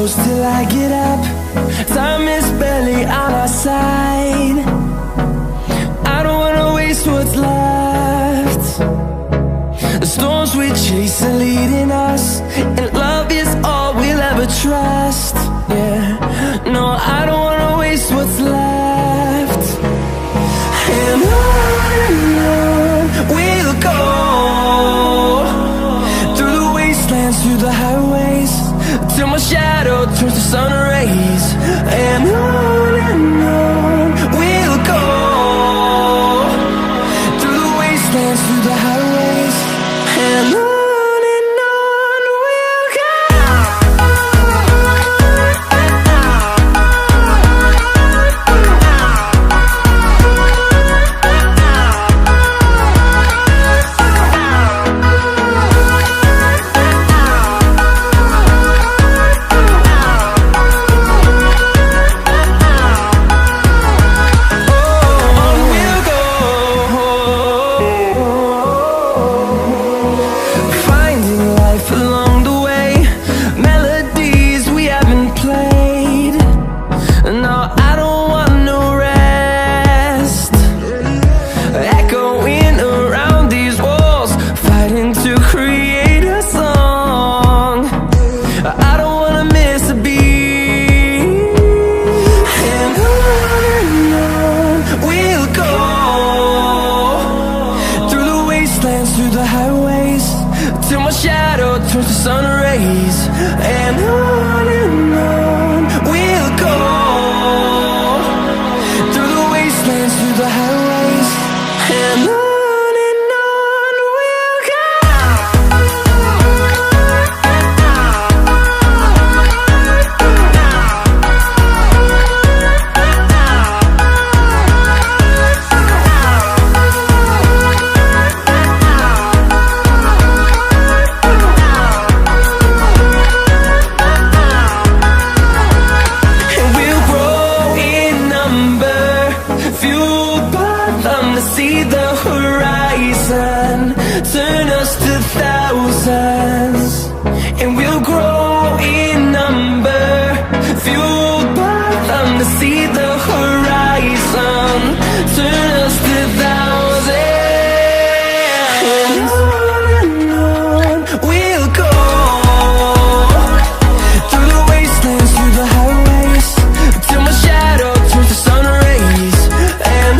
close till I get up. Time is barely on our side. I don't wanna waste what's left. The storms we chase are leading us, and love is all we'll ever trust. Yeah, no, I don't wanna waste what's left. And on we'll go, through the wastelands, through the highways, till my shadow turns to sun rays. And on we'll go, through the wastelands, through the highways, and on. Through the highways, till my shadow turns to sun rays. And on we'll go, through the wastelands, through the highways, and on. See the horizon turn us to thousands, and we'll grow in number, fueled by them. To see the horizon turn us to thousands, and on we'll go, through the wastelands, through the highways, till my shadow turns to sun rays. And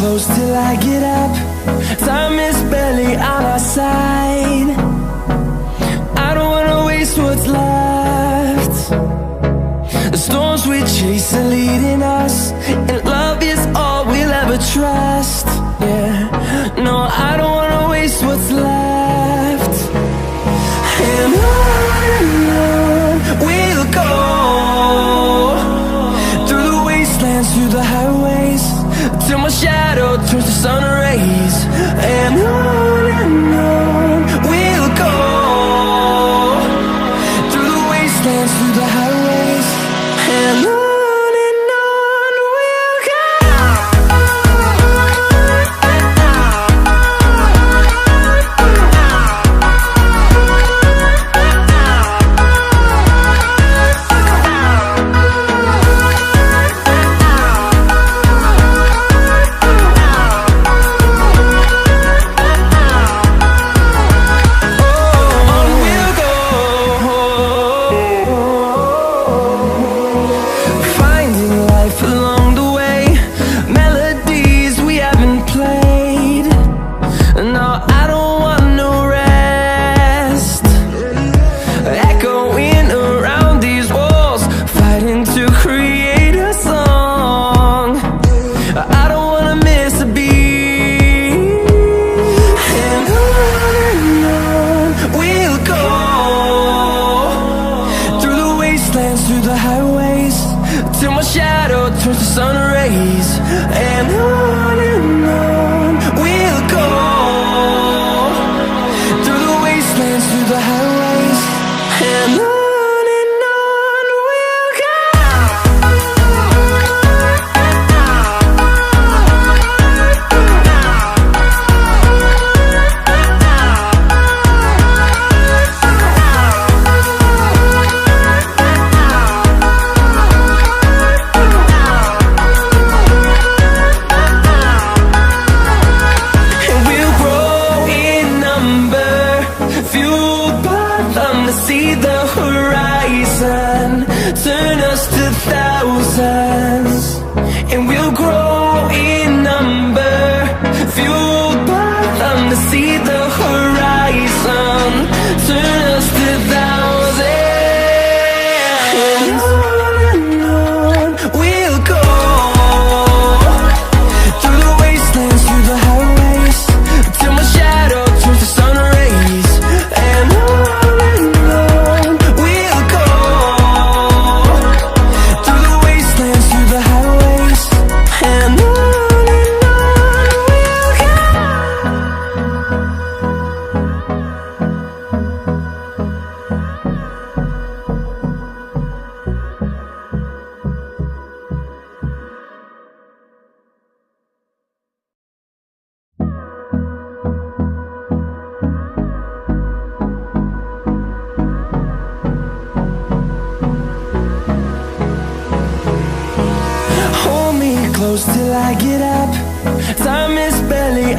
close till I get up. Time is barely on our side. I don't wanna waste what's left. The storms we chase are leading us, and love is all we'll ever trust. Yeah, no, I don't wanna waste what's left. And on we'll go, through the wastelands, through the highways, till my shadow turns to sun rays. And on we'll go, through the wastelands, through the highways, and on. see the horizon, turn us to thousands, and we'll grow in number, fueled by them to see the horizon, turn us to thousands. And on we'll go, through the wastelands, through the highways, till my shadow turns to sun rays. And on we'll go, through the wastelands, through the highways. And on we'll go. Hold me close till I get up. Time is barely